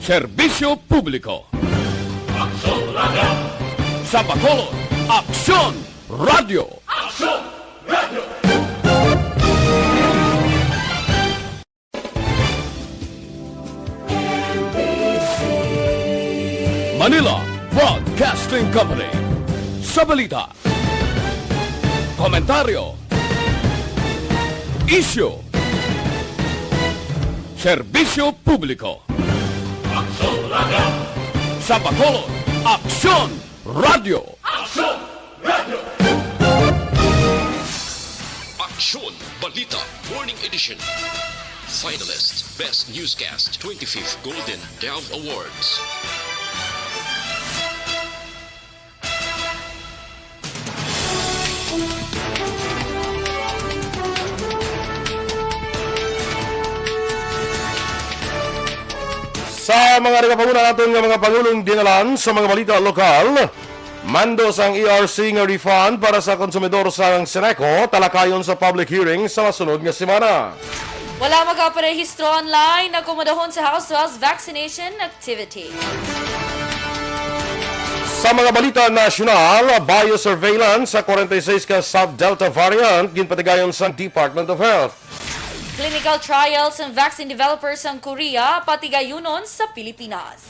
Serbisyo Publiko. Aksyon Radio! Sa Bacolod, Aksyon Radio. Aksyon Radio! Manila Broadcasting Company. Sa balita, komentaryo, isyu, serbisyo publiko. Aksyon Radio! Sa Bacolod, Aksyon Radio. Aksyon Radio! Aksyon Balita Morning Edition. Finalist Best Newscast 25th Golden Dove Awards. Sa mga nagapanguna natin ng mga Pangulong dinalan sa mga balita lokal, mandos ang ERC nga refund para sa konsumidor sa Seneco talakayon sa public hearing sa masunod nga semana. Wala magaparehistro online na kumudahon sa house-to-house vaccination activity. Sa mga balita nasyonal, biosurveillance sa 46 ka South Delta variant ginpatigayon sa Department of Health. Clinical trials ng vaccine developers ang Korea pati gayunon sa Pilipinas.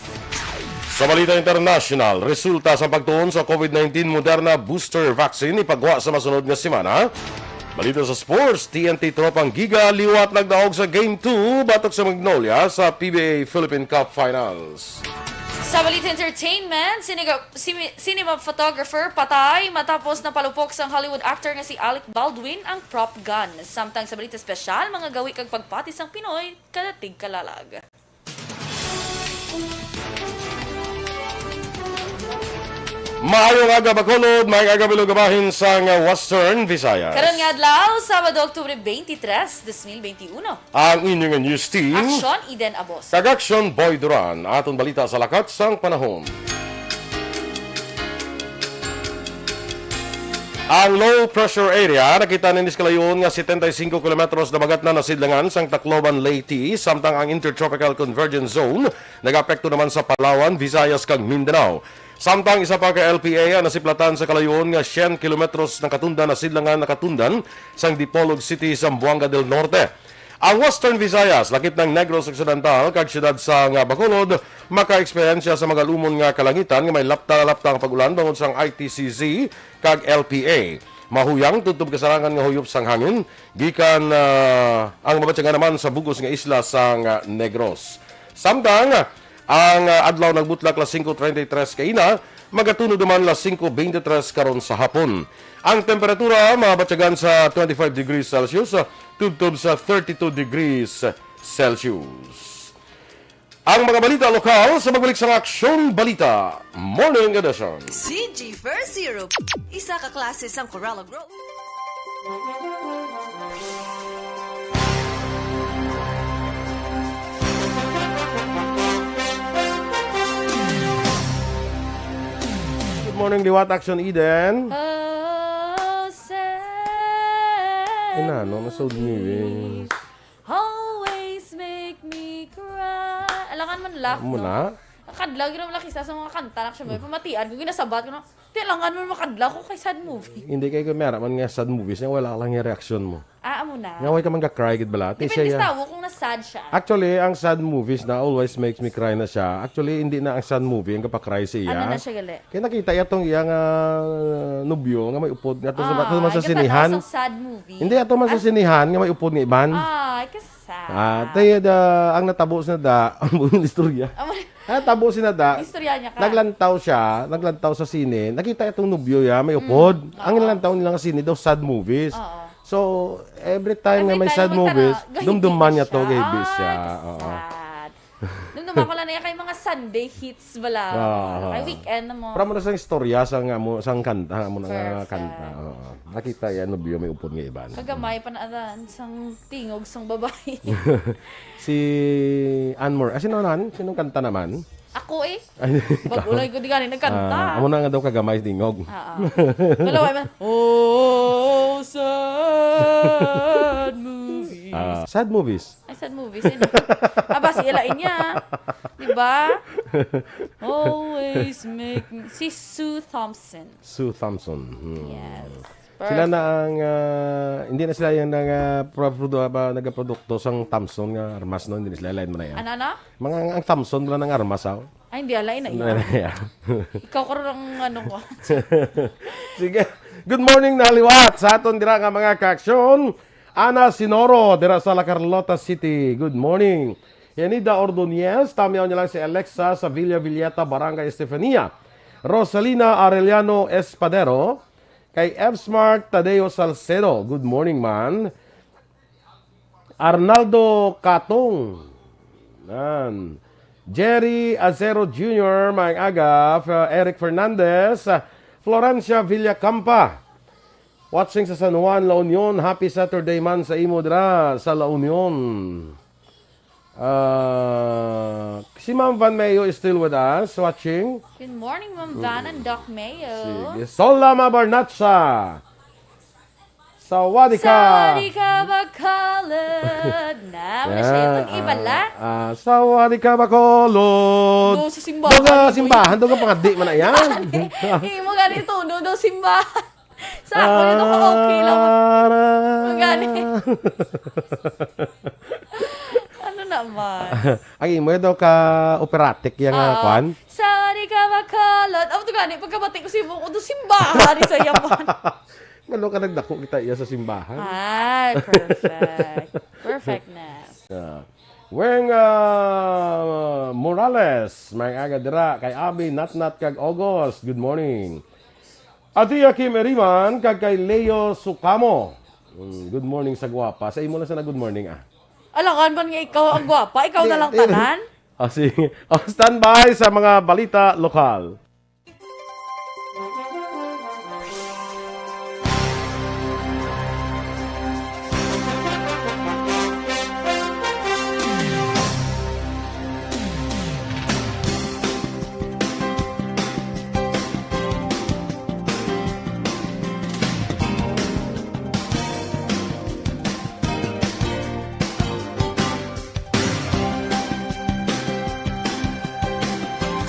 Sa balita international, resulta sa pagtuon sa COVID-19 Moderna booster vaccine ipagwa sa masunod nga semana. Balita sa sports, TNT Tropang Giga liwat nagdaog sa Game 2 batok sa Magnolia sa PBA Philippine Cup Finals. Sa balita entertainment, cinema photographer patay matapos na palupok sang Hollywood actor nga si Alec Baldwin ang prop gun. Samtang sa balita espesyal, mga gawi kag pagpati sang Pinoy kadatig kalalag. Maayong aga Bacolod, may aga bilugabahin sa Western Visayas. Karon nga adlaw, Sabado, Oktubre 23, 2021. Ang inyong news team, Aksyon, Eden Aboso. Aksyon Boy Duran, aton balita sa lakat sang panahon. Ang low pressure area nakita ni Niskalayon nga 75 kilometros na bagat na nasidlangan sang Tacloban, Leyte, samtang ang Intertropical Convergence Zone nagapekto naman sa Palawan, Visayas kag Mindanao. Samtang isa pa ka LPA nasiplatan sa kalayon nga 100 kilometros ng katundan na sidlangan nakatundan sang Dipolog City, Zamboanga del Norte. Ang Western Visayas, lakip ng Negros Occidental, kag siyudad sa Bacolod, maka-eksperyensya sa mga lumon nga kalangitan nga may lapta-lapta nga pag-ulan tungod sang ITCZ kag LPA. Mahuyang tutub kasarangan nga huyop sang hangin, gikan ang mabatyagan naman sa bugos nga isla sang Negros. Samtang ang adlaw nagbutlak las 5:33 kaina, magatunod naman las 5:23 karon sa hapon. Ang temperatura mabatyagan sa 25 degrees Celsius, tubtob sa 32 degrees Celsius. Ang mga balita lokal sa magbalik sa Aksyon Balita Morning Edition. CG First Syrup, isa ka klase sang Corella Growth. Morning Liwat Action Eden. Oh, sad Inano, nasod ni always make me cry. Alangan man laugh, muna. Kadlag yun ang lakisa sa mga kanta. Siya may pamatian. Kung ginasabat ko na, tilangan mo makadlag ko kay sad movie. Hindi kayo kumera man nga sad movies, nga wala lang yung reaksyon mo. Mo na. Nga way ka man ka-cry gid bala. Depende sa tawo kung na-sad siya. Actually, ang sad movies na always makes me cry na siya. Actually, hindi na ang sad movie ang kapakry siya. Ano na siya gali? Kaya nakita itong iyang nubyo nga may upod nga ato man sa sinihan. Ay, sad movie. Hindi ato man sa sinihan nga may upod nga iban. Ay, kasad. Tayo ang natabo na da ang buong istorya. Natabo si na da. Istorya niya ka. Naglantaw sa sine. Nakita itong nubyo ya may upod. Ang nilantaw nila nga sine daw sad movies. Oo. So, every time nga may sad movies, dumduman niya to, gahibis siya. Oo. Dumduman ko lang na kay mga Sunday hits bala. Kay weekend na mo. Para mo na sang istorya sang kanta, mo na kanta. Oo. Nakita yan, nubyo may upod nga iban. Kagamay pa na adan, sang tingog, sang babae. Si Anmore. Sino naman? Sinong kanta naman? Ako Bagulay ko di galing nagkanta. Amo na nga daw kagamay tingog. Galaway man. Oh, sad movie. Sad movies. Ay, Sad movie. Sino? Aba, si Elaine niya. Diba? Always make me... Si Sue Thompson. Sue Thompson. Yes. Sila na ang, hindi na sila yung nagaprodukto sang Thompson nga armas, no? Hindi na sila, lain mo na yan. Ano? Mga ang Thompson wala ng armas, ha? Ay, hindi, alain na yan. Ikaw ko rin ano ko. Sige. Good morning na liwat sa aton dira nga mga kaaksyon. Ana Sinoro, dira sa La Carlota City. Good morning. Yanida Ordonez, tamiyaw niya lang si Alexa sa Villa Villeta, Barangay Estefania. Rosalina Arellano Espadero. Kay F. Smart Tadeo Salcedo. Good morning, man. Arnaldo Katong. Yan. Jerry Azero Jr. Maayong aga. Eric Fernandez. Florencia Villacampa. Watching sa San Juan, La Union. Happy Saturday man sa imo dira sa La Union. Si Ma'am Van Mayo is still with us, watching. Good morning, Ma'am Van and Doc Mayo. Sige. Sola Mabarnatsa. Sawadika. Sawadika Bacolod. Na, masya itong ibala. Sawadika Bacolod. Do sa simbahan. Do sa simbahan. Do ka pangadi man na yan. Mo ganito, do simbahan. Sa ako nito ka okay lang. Mo ganito. Ano naman? Ang imo daw ka operatic yung kwan. Sawadika Bacolod. Amo to gani, pagkabati ko si mo, do simbahan sa yaman. Ngano ka nagdako kita iya sa simbahan? Ay, perfect. Perfectness. Weng Morales, may aga dira kay Abi Natnat kag August. Good morning. Ati Kim Eriman kag kay Leo Sukamo. Good morning sa gwapa. Sa imo na sana good morning Alangan man nga ikaw ang gwapa, ikaw na lang tanan. Sige. Standby sa mga balita lokal.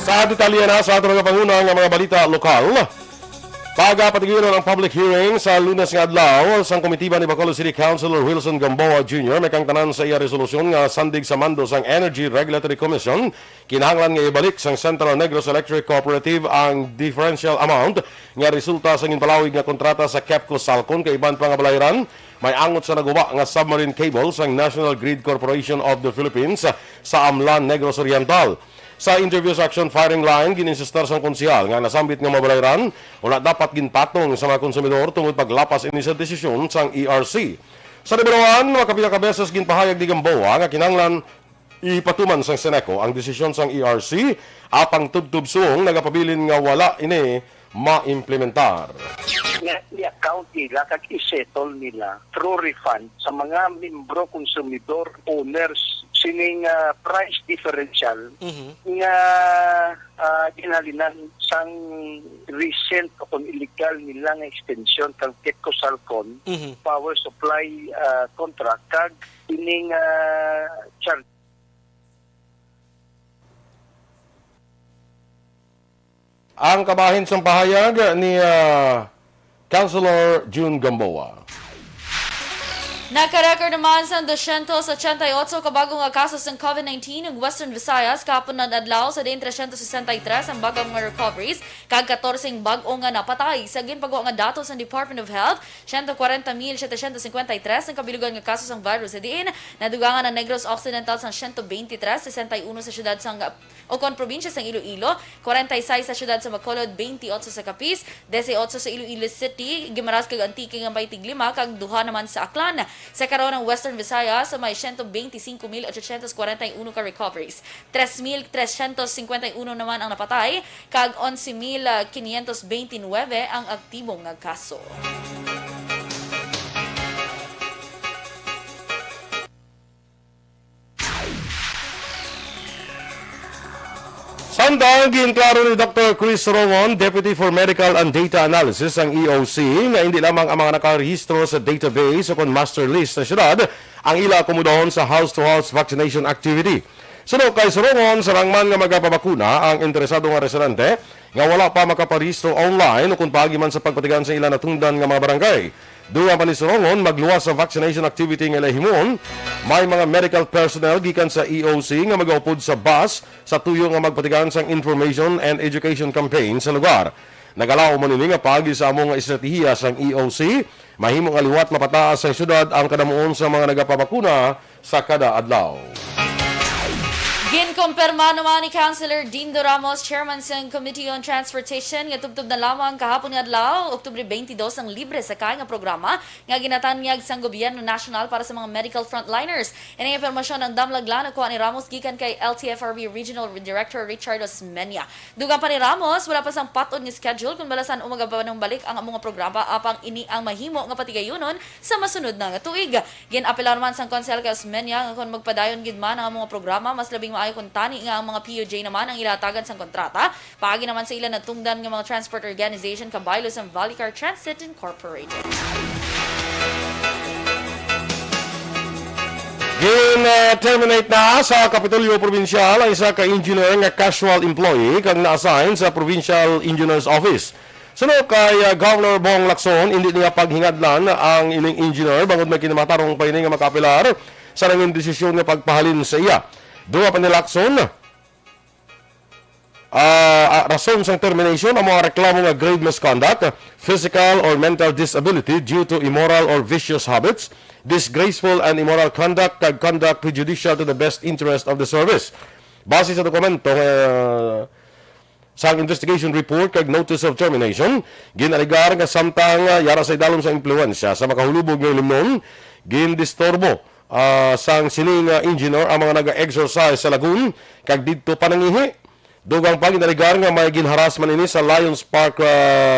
Sa detalye na sa ating mga pangunang mga balita lokal, pagpatigilan ng public hearing sa Lunes nga adlaw sang komitiba ni Bacolod City Councilor Wilson Gamboa Jr. may kang tanan sa iya resolusyon nga sandig sa mando sang Energy Regulatory Commission kinahanglan nga ibalik sang Central Negros Electric Cooperative ang differential amount nga resulta sa ginpalawig nga kontrata sa KEPCO Salcon kay iban pa nga balayran. May angot sa naguba nga submarine cable sang National Grid Corporation of the Philippines sa Amlan, Negros Oriental. Sa interview sa Aksyon firing line, gininsistar sang konsyal nga nasambit nga mabalayran wala dapat ginpatong sa mga konsumidor tungod paglapas ini sa desisyon sang ERC. Sa Diberoan, makapila ka beses ginpahayag di Gamboa nga kinahanglan ipatuman sang Seneco ang desisyon sang ERC apang tubtub-suong nagapabilin nga wala ini ma-implementar. I-account nila kag i-settle nila through refund sa mga membro konsumidor owners sining price differential nga ginhalinan sang recent o kung illegal nila nga extension kang KEPCO Salcon power supply contract kag ining charge. Ang kabahin sang pahayag ni Councilor June Gamboa. Naka-record naman sa 288 kabagong kasos ng COVID-19 ng Western Visayas kapon na adlaw sa din 363 ang bagong nga recoveries kag 14 bag-o nga napatay sa ginpagawa nga datos ng Department of Health 140,753 ang kabilugan nga kasos ng virus sa diin nadugangan ng Negros Occidental sang 123 61 sa syudad sang Ocon probinsya sang Iloilo 46 sa syudad sa Bacolod 28 sa Capiz 18 sa Iloilo City Guimaras kag Antique nga 25 kag duha naman sa Aklan. Sa karon ng Western Visayas, may 125,841 ka recoveries. 3,351 naman ang napatay, kag 11,529 ang aktibong nga kaso. Sa Samtang ginklaro ni Dr. Chris Rongon, Deputy for Medical and Data Analysis ang EOC, nga hindi lamang ang mga nakarehistro sa database o kon master list sa syudad ang ila akomodahon sa house-to-house vaccination activity. Sunod kay Rongon, sarangman nga magapabakuna ang interesado nga residente nga wala pa makaparehistro online o kung paagi man sa pagpatigan sa ilan natungdan nga mga barangay. Duran pa ni Rongon, magluwas sa vaccination activity nga lahimon, may mga medical personnel gikan sa EOC nga magaupod sa bus sa tuyo nga magpatigan sa information and education campaign sa lugar. Nagalaw man ini nga paagi sa among estratehiya sa EOC, mahimong aliwat mapataas sa syudad ang kadamuon sa mga nagapabakuna sa kada adlaw. Ginkumpirma naman ni Councilor Dean Ramos, Chairman sa Committee on Transportation, nga tubtub na lamang kahapon nga adlaw, Oktubre 22, ang libre sakay nga programa nga ginatanyag sang gobyerno national para sa mga medical frontliners. Ini impormasyon ang damlagla nakuha ni Ramos gikan kay LTFRB Regional Director Richard Osmeña. Dugang pa ni Ramos, wala pa sang patod nga schedule kung balasan umaga pa nang balik ang mga programa apang ini ang mahimo nga patigayunon sa masunod na nga tuig. Ginapela naman sang konsel kay Osmeña nga kung magpadayon gid man ang mga programa, mas labing maayo kung tani nga ang mga POJ naman ang ilatagan sa kontrata. Paagi naman sa ilan na tungdan ng mga transport organization kabaylo sa Valicar Transit Incorporated. Terminate na sa Kapitolyo Provincial ang isa ka engineer nga casual employee kang na-assign sa Provincial Engineer's Office. Sunod kay Governor Bong Lacson, hindi niya paghingadlan ang ining engineer bangod may kinamatarong pa ini nga makapilar sa nanging desisyon nga pagpahalin sa iya. Duwa pa ni Lacson, rason sa termination ang mga reklamo nga grave misconduct, physical or mental disability due to immoral or vicious habits, disgraceful and immoral conduct, kag conduct prejudicial to the best interest of the service. Base sa dokumento sa investigation report kag notice of termination, ginaligar nga samtang yara sa idalom sa impluensya sa makahulubog nga limnon, gindistorbo sang sining engineer ang mga naga-exercise sa lagoon kag didto panangihi. Dugang pa ginaligar nga may ginharasman ini sa Lions Park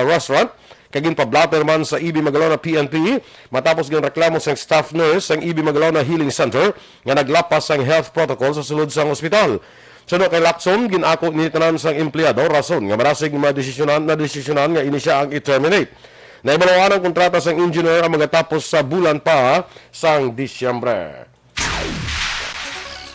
restaurant kag ginpablatter man sa EB Magalona PNP matapos ginreklamo sang staff nurse sang EB Magalona Healing Center nga naglapas sang health protocol sa sulod sang ospital. Sunod kay Lacson, ginako ni tanan sang empleyado rason nga marasig madesisyonan nga ini siya ang i-terminate. Naibalawaan ang kontrata sang engineer ang magatapos sa bulan pa sang Disyembre.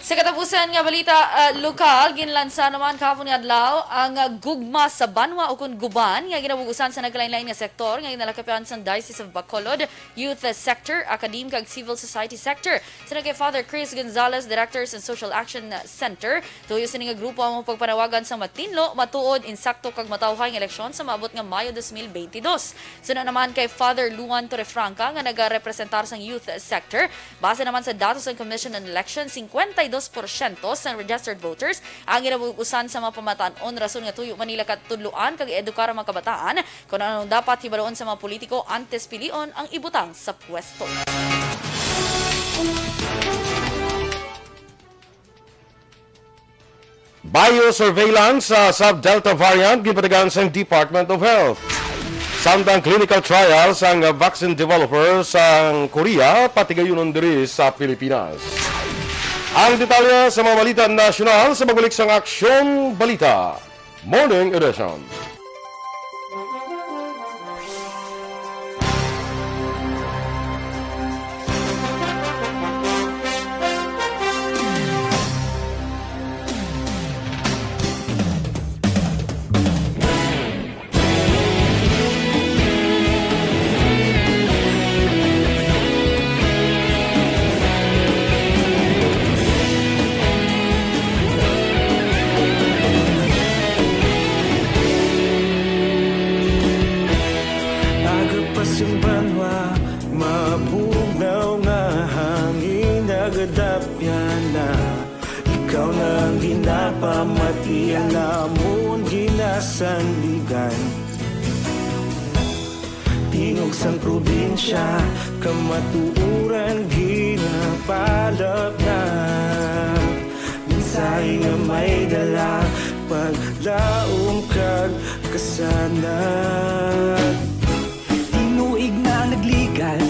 Sa katapusan nga balita lokal, ginlansa naman kahapon nga adlaw ang gugma sa Banwa o kun Guban nga ginabugusan sa naglain-lain nga sektor nga ginalakapan sa Diocese of Bacolod, Youth Sector, Academe kag Civil Society Sector. Sa kay Father Chris Gonzalez, Director sa Social Action Center, tuyo sini nga grupo ang pagpanawagan sa matinlo, matuod, insakto kag matawhay nga eleksyon sa maabot nga Mayo 2022. Sunod naman kay Father Luan Torrefranca nga nagarepresentar sa Youth Sector, base naman sa datos ng Commission on Election, 52% sa registered voters ang ginabugusan sa mga pamataan-on rason nga tuyo Manila katudluan kag edukar ang mga kabataan kung anong dapat hibaroon sa mga politiko antes pilion ang ibutang sa pwesto. Biosurveillance sa sub-Delta variant gipatigan sa Department of Health. Samtang clinical trials ang vaccine developer sa Korea patigayunon diri sa Pilipinas. Ang detalye sa mga balita nasyonal sa pagbalik sa Aksyon Balita Morning Edition. Ikaw nang ginapamatian namon ginasandigan. Tingog sang probinsya kamatuuran ginapalap na. Minsay nga may dala paglaom kag kasanat. Tinuig na nagligan,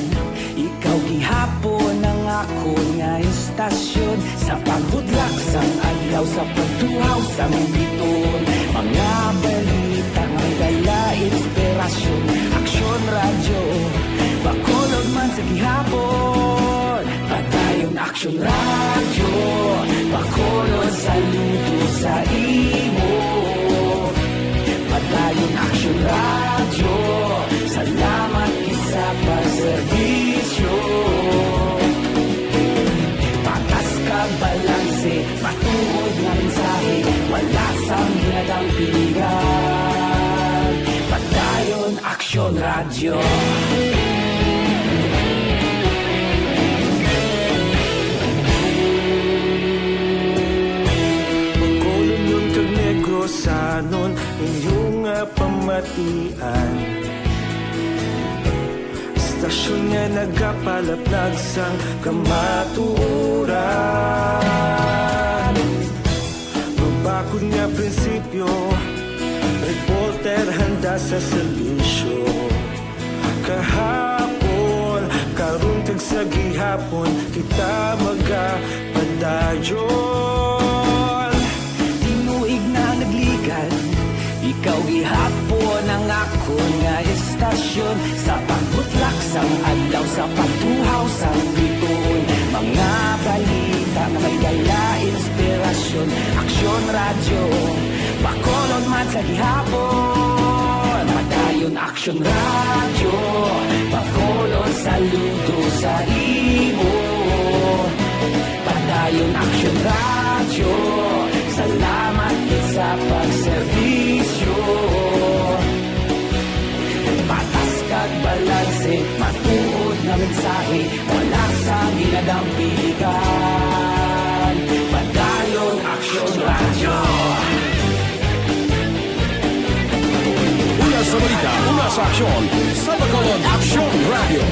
ikaw gihapon ang ako nga istasyon sa paghudlak sang adlaw sa pagtuhaw sa biton. Mga balita may dala inspirasyon. Aksyon radyo, bakulog man sa gihapon. Padayon Aksyon radyo, bakulog saludo sa imo. Padayon Aksyon radyo, salamat isa pa serbisyo. Patas ka balanse, matuod na mensahe, wala sang ginadang pilihan. Padayon Aksyon radyo. Sanon inyong pamatian. Stasyon nga nagapalaplag sang kamaturan. Babakod nga prinsipyo, reporter handa sa serbisyo. Kahapon, karong tag sa gihapon, kita magapadayon. Ikaw gihapon ang ako nga estasyon. Sa pagbutlak sang adlaw, sa pagtuhaw sang biton. Mga balita na may dala inspirasyon. Aksyon radyo, bakolon man sa gihapon. Padayon Aksyon radyo, bakolon saludo sa imo. Padayon Aksyon radyo, salamat sa pagserbisyo. Patas kag balanse, matuod na mensahe, wala sa ginadang pilihan. Padayon Aksyon radyo. Una sa balita, una sa aksyon, sa Bacolod Aksyon Radio.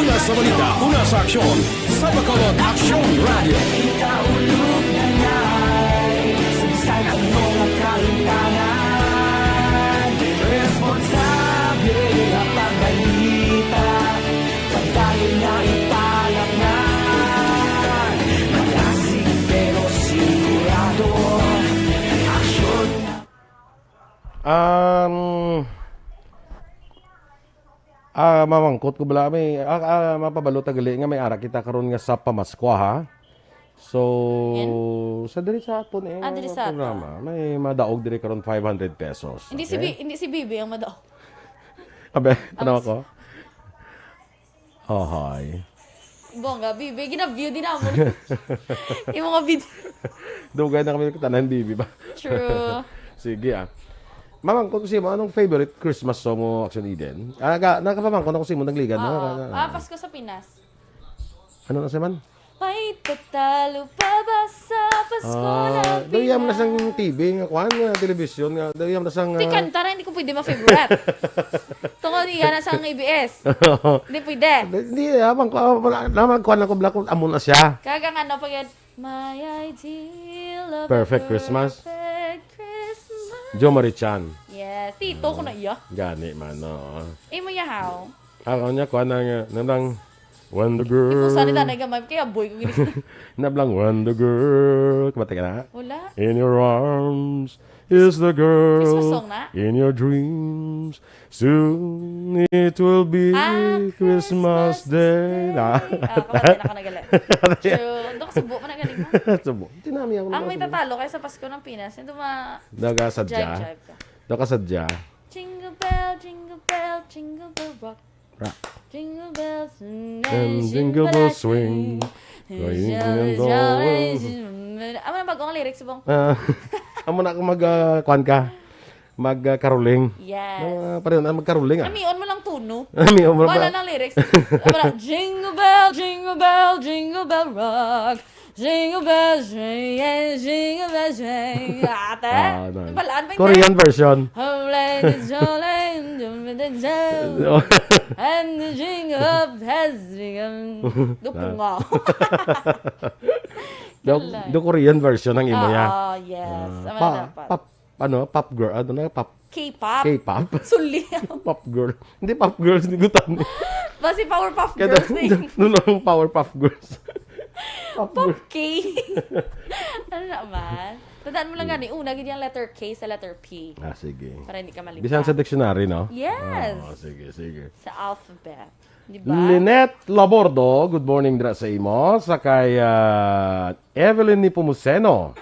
Una sa balita, una sa aksyon, sa Bacolod Aksyon Radio. Kita ulog na ngay, saan ang mga kalintangan. Responsable ang pagbalita, pagdayon na ipalaknan. Malasig pero sigurado, aksyon. Mamangkot ko bala may mapabalo tagali nga may ara kita karon nga sa pamaskwa ha. So sa diri sa aton diri sa aton. programa may madaog diri karon 500 pesos. Hindi si Bibi ang madaog. Abe, tanaw ko. Oh, hi. Bongga, Bibi, gina-view din naman. Yung mga video. Dugay na kami tanan bibi ba? True. Sige Mamangkot ko si mo, anong favorite Christmas song mo, Aksyon Eden? Nakapamangkot ako si mo, nagligan. Pasko sa Pinas. Ano na si man? May tatalo pa ba sa Pasko na Pinas? Dawiyam na sang TV, nga kuhan nga, television, nga, dawiyam na sang... Di kanta na, hindi ko pwede ma-favorite. Tungkol niya na sang ABS. Hindi pwede. Hindi, naman kuhan ako, black, amon na siya. Kagang ano, pag yan, my ideal of Perfect Christmas. Perfect Christmas. Jo Marichan. Yes, tito ko na iya. Gani man, no. Mo yahaw. Ako niya, kuhan na nga, nablang, Wonder Girl. Kung saan na gamay, kaya boy ko ginis. Nablang, Wonder Girl. Kumata ka na? Wala. In your arms is the girl. Christmas song na? In your dreams, soon it will be Christmas Day. Kapatid na ka nagalit. True. Doon ka subo mo na galing mo. Subo. Tinami ako. Ang may tatalo kayo sa Pasko ng Pinas, ito Daga sadya. jive ka. Daga sadya. Jingle bell, jingle bell rock. Rock. Jingle bells And jingle bells swing. Amo na bagong lyrics bong. Amo na ako mag-kuhan ka. Mag-caroling. Yes. Pareho na mag-caroling Amion mo lang tuno. Amion mo Wala ba? nang lyrics. Jingle bell rock. Jingle bells ring and jingle bells ring. Ate, balaan ba yun? Korean version. And the jingle up has begun. Dupungaw. Do Korean version ng imo ya. Yes. Pop girl. Ano na? K-pop. K-pop. Suli. Pop girl. Hindi pop girls. Hindi gutan. Basi Powerpuff Girls thing. Nung Powerpuff Girls. Pop K. Ano naman? Tandaan mo lang gani, una, ganyan letter K sa letter P. Sige. Para hindi ka malipad. Bisan sa dictionary, no? Yes. Sige. Sa alphabet. Diba? Lynette Labordo, good morning dra sa imo. Sa kay Evelyn Nipomuceno.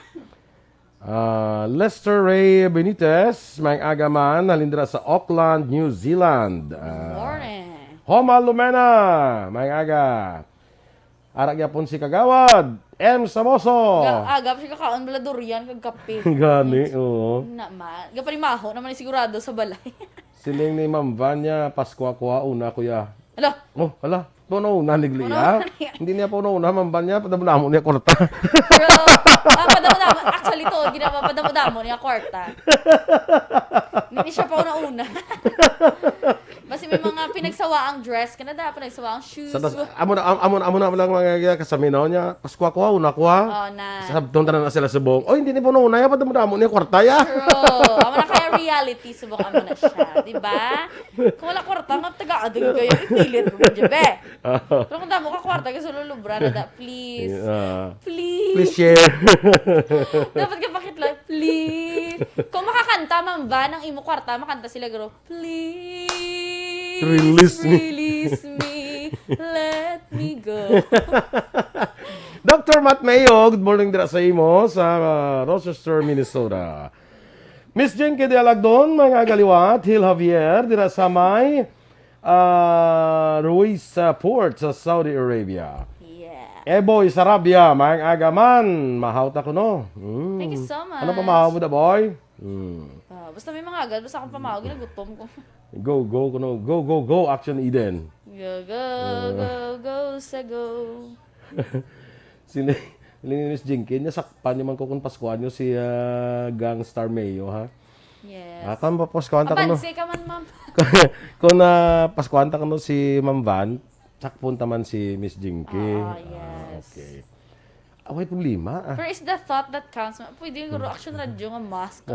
Lester Ray Benitez, may agaman, halindra sa Auckland, New Zealand. Morning. Homa Lumena, may aga. Aragya pun si Kagawad, M. Samoso. Agap siya kakaon bala durian kag kape. Gani, oo. Naman. Gapanimaho naman ni sigurado sa balay. Siling ni Ma'am Vanya, Paskwa-kwa, una kuya. Alo, Oh, hala. Puno una nigli Puno ya. una niya. Hindi niya puno una, Ma'am Vanya, padamon niya kwarta. bro. Padamo-damo. Actually to, ginama padamo-damo niya kwarta. Hindi siya pa una-una. Basta may mga pinagsawaang dress, kanada pinagsawaang shoes. Amo na lang mga kasaminaw niya. Paskwa-kwa, una kuha. Oh, na. Sabton na sila subong. Oh, hindi ni puno una, ya padamon niya kwarta ya. True. Amo na kaya reality, subok amo na siya. Diba? Kung wala kwarta, nga taga-adong kayo, ipilit mo dyan, be. Pero kung damo ka kwarta, kasi lulubra na da, please. Please share. Dapat ka pakitla, please. Kung makakanta man ba ng imo kwarta, makanta sila garo, please. Release me. Let me go. Dr. Matt Mayo, good morning dira sa imo sa Rochester, Minnesota. Miss Jenke de Alagdon, mga galiwat, Hill Javier, dira sa may Ruiz Port sa Saudi Arabia. Yeah. Boy, Sarabia, mga agaman, mahawta ko no. Thank you so much. Ano pa mahaw mo da, boy? Basta may mga agad, basta akong pamawag, ginagutom ko. Go, kuno. Go, Aksyon Eden. Go, sa go. Sino ni Miss Jinkin, niya sakpan niyo man ko kung paskuhan niyo si Gangstar Mayo, ha? Yes. Kan pa paskuhan ta kuno. Abanse ka man, ma'am. Kung paskuhan ta kuno si Ma'am Van, sakpon taman si Miss Jinky. Yes. Okay. Away problema. Pero is the thought that counts. Pwede yung action radyo nga mask.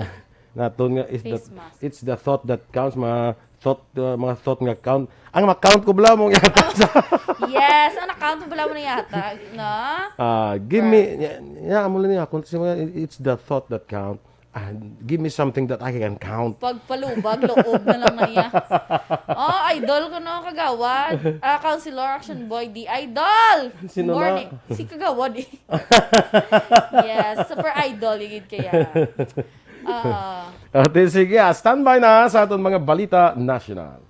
Naton nga is Face mask. it's the thought that counts, mga thought nga count. Ang ma-count ko bala mo yata. Yes, ang account mo pala mo na yata. No? Give me amo lang niya kung it's the thought that count. Give me something that I can count. Pagpalubag, loob na lang na niya. Oh, idol ko no, Kagawad. Counselor Action Boy, di idol! Sino Morning. Si Kagawad eh. Yes, super idol, higit kaya. Sige, standby na sa aton mga balita national.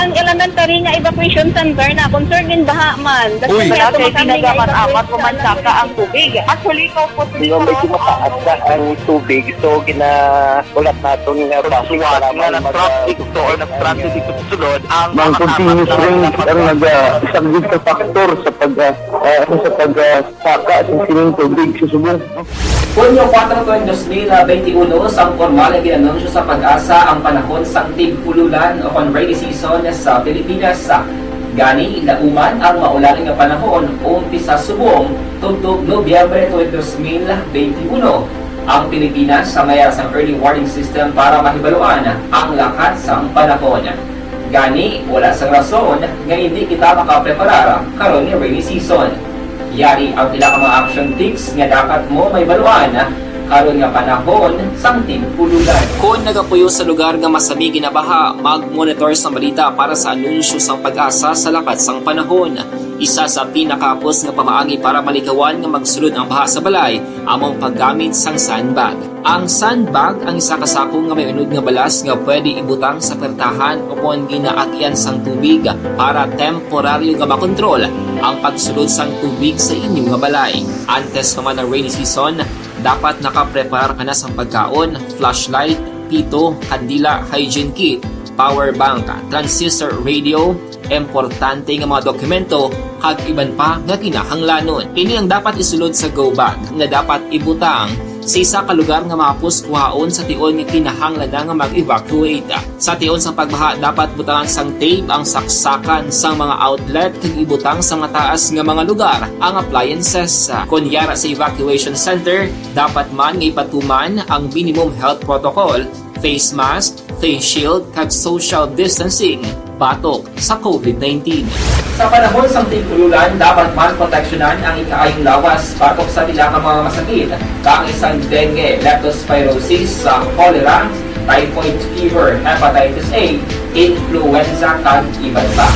Ang elementary nga evacuation center na concern din baha man. Uy, kaya pinagamat-amat pumansaka ang tubig. Actually, ikaw po Yung medyo mataas na ang tubig, so ginaulat natin nga basiwala nga ng traffic to or nag-traffic dito sa sulod ang continuous ring ang isang dito factor sa pagsaka at sining tubig sa subong. Hunyo 4, 2021, sang formal na ginanunsyo sa pag-asa ang panahon sa tig-ululan o rainy season sa Pilipinas. Gani, lauman ang maulaling nga panahon umpisa subong tugtog Nobyembre 2021. Ang Pilipinas sa mayar sang early warning system para mahibaluan ang lakat sang panahon. Gani, wala sang rason nga hindi kita makapreparar karon ni rainy season. Yari ang pila ka mga action tips nga dapat mo may baluan karon nga panahon sang tig-ululan. Kung nagapuyo sa lugar nga masabi ginabaha, mag-monitor sa balita para sa anunsyo sang pag-asa sa lakat sang panahon. Isa sa pinakapos nga pamaagi para malikawan nga magsulod ang baha sa balay, among paggamit sang sandbag. Ang sandbag ang isa ka sako nga may unod nga balas nga pwede ibutang sa pertahan o kung ginaagyan sang tubig para temporaryo nga makontrol ang pagsulod sang tubig sa inyong nga balay. Antes naman ng rainy season, dapat nakaprepare ka na sa pagkaon, flashlight, pito, kandila, hygiene kit, power bank, transistor radio, importante nga mga dokumento kag iban pa nga kinahanglanon. Ini ang dapat isulod sa go bag nga dapat ibutang sa isa ka lugar nga mapus kuhaon sa tion nga kinahanglan nga mag-evacuate. Sa tion sa pagbaha dapat butangan sang tape ang saksakan sang mga outlet kag ibutang sa mga taas nga mga lugar ang appliances. Kunyara sa evacuation center, dapat man nga ipatuman ang minimum health protocol, face mask, face shield kag social distancing batok sa COVID-19. Sa panahon sa tigululan, dapat man proteksyonan ang ikaayong lawas batok sa tila ka mga masakit, kang isang dengue, leptospirosis, cholera, typhoid fever, hepatitis A, influenza, kag iban pa.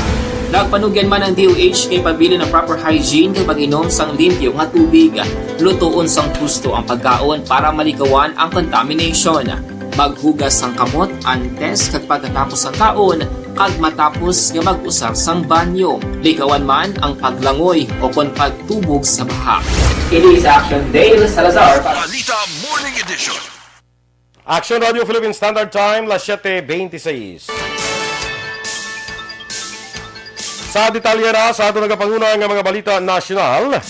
Nagpanugyan man ang DOH kay pabili ng proper hygiene kay pag-inom sang limpyo nga tubig, lutuon sang gusto ang pagkaon para maligawan ang contamination. Maghugas sang kamot antes kag pagkatapos ang kaon kag matapos nga mag-usar sang banyo. Ligawan man ang paglangoy o kon pagtubog sa baha. Ini sa Aksyon Dale Salazar. Balita Morning Edition. Aksyon Radio Philippine Standard Time, las 7:26. Sa detalyera sa ato nagapanguna nga mga balita nasyonal,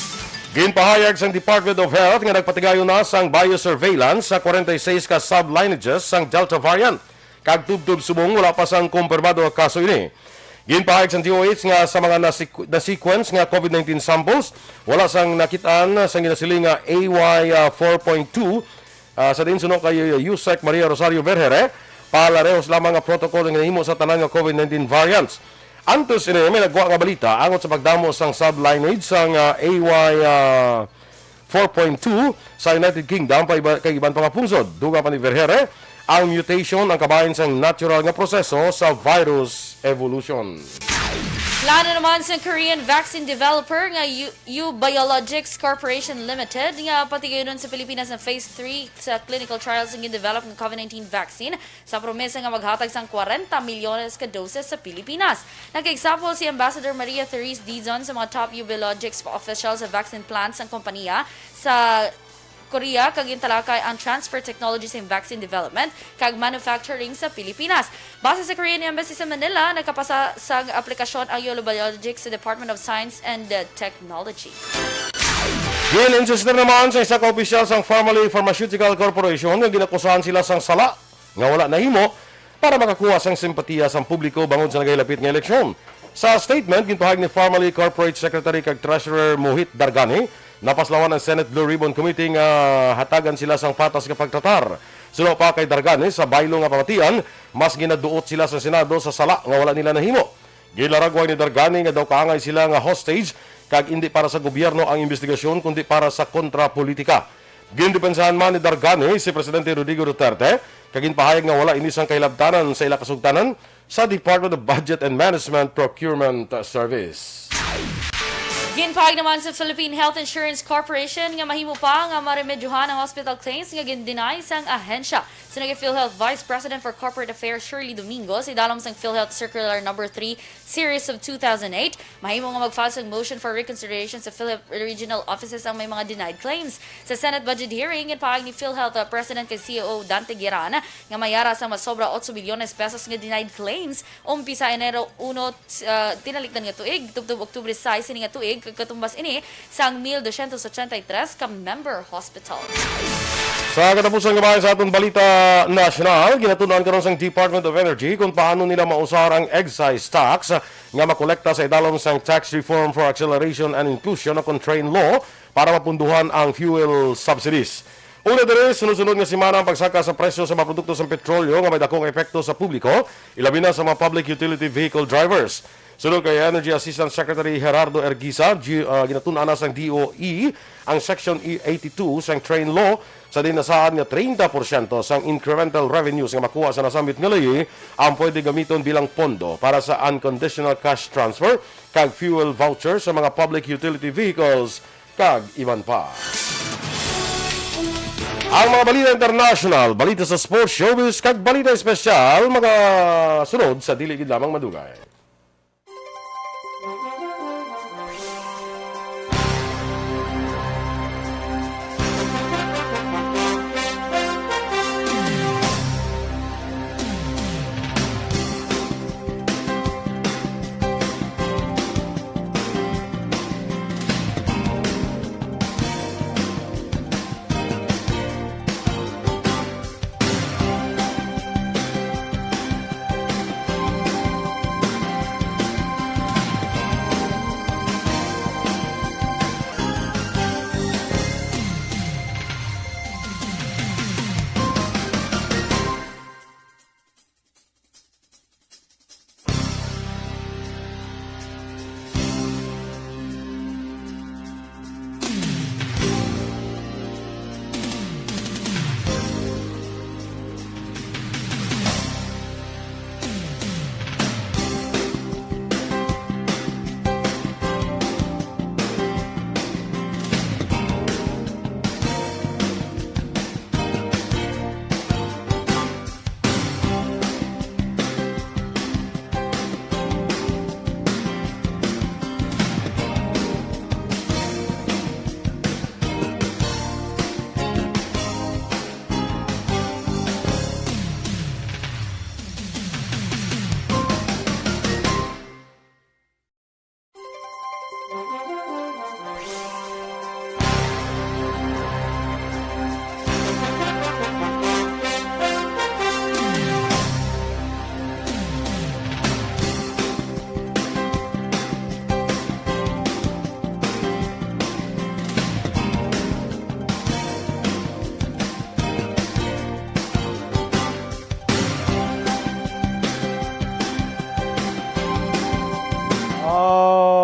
ginpahayag sang Department of Health nga nagpatigayon na sang biosurveillance sa 46 ka sublineages sang Delta variant. Kag tubtub subong wala pa sang kumpirmado ang kaso ini. Ginpahayag sang DOH nga sa mga na-sequence nga COVID-19 samples, wala sang nakitaan sang ginasiling nga AY 4.2 sa dinsunod kay Yusek Maria Rosario Vergere, palarehos lamang nga protocol nga nahimo sa tanan nga COVID-19 variants. Antos ini may nagwa nga balita angot sa pagdamo sang sublineage sang AY 4.2 sa United Kingdom kay iban pa nga pungsod. Duga pa ni Vergere, ang mutation ang kabahin sang natural nga proseso sa virus evolution. Plano naman sa Korean vaccine developer nga U Biologics Corporation Limited nga patigayon sa Pilipinas na phase 3 sa clinical trials ng develop ng COVID-19 vaccine sa promesa nga maghatag sang 40 milyones ka doses sa Pilipinas. Nag-example si Ambassador Maria Therese Dizon sa mga top U Biologics officials sa vaccine plants ng kompanya sa Korea kag intalakay ang transfer technologies in vaccine development kag manufacturing sa Pilipinas. Base sa Korean Embassy sa Manila, nagkapasa sa aplikasyon ang Yolo Biologics sa Department of Science and Technology. Gin-insister naman sa isa ka opisyal sang Family Pharmaceutical Corporation nga ginakusahan sila sang sala nga wala nahimo para makakuha sang simpatiya sang publiko bangod sa nagahilapit nga eleksyon. Sa statement, ginpahayag ni Family Corporate Secretary kag Treasurer Mohit Dargani, napaslawan ng Senate Blue Ribbon Committee nga hatagan sila sang patas nga pagtratar. Sulo pa kay Dargani sa baylo nga pamatian, mas ginaduot sila sa Senado sa sala nga wala nila nahimo. Gilaragway ni Dargani nga daw kaangay sila nga hostage kag hindi para sa gobyerno ang investigasyon kundi para sa kontrapolitika. Gindepensahan man ni Dargani si Presidente Rodrigo Duterte kag ginpahayag nga wala ini sang kailabtanan sa ila kasugtanan sa Department of Budget and Management Procurement Service. Ginpahayag naman sa Philippine Health Insurance Corporation nga mahimo pa nga maremedyohan ang hospital claims nga gin-deny sang ahensya. Sinagi PhilHealth Vice President for Corporate Affairs Shirley Domingo sa idalom sang PhilHealth Circular No. 3 Series of 2008, mahimo nga mag-file sang motion for reconsideration sa PhilHealth regional offices ang may mga denied claims. Sa Senate budget hearing, ginpahayag ni PhilHealth President kay CEO Dante Guerrana nga mayara sang masobra 8 bilyones pesos nga denied claims umpisa Enero 1 tinalikdan nga tuig tubtob Oktubre 6 ini nga tuig katumbas ini sang 1,283 ka member hospitals. Sa katapusan nga bahay sa atong balita nasyonal, ginatunan karon sang Department of Energy kung paano nila mausar ang excise tax nga makolekta sa idalom sang Tax Reform for Acceleration and Inclusion o Contrain Law para mapunduhan ang fuel subsidies. Una dere, sunod-sunod nga simana ang pagsaka sa presyo sa mga produkto sa petrolyo nga may dakong epekto sa publiko, ilabi na sa mga public utility vehicle drivers. Sunod kay Energy Assistant Secretary Gerardo Erguisa, ginatunan na sang DOE ang Section 82 sang Train Law sa dinasaan nga 30% sang incremental revenues nga makuha sa nasambit nga layi ang pwede gamiton bilang pondo para sa unconditional cash transfer kag fuel voucher sa mga public utility vehicles kag iban pa. Ang mga balita international, balita sa sports, showbiz kag balita espesyal mga sunod sa dili gid lamang madugay.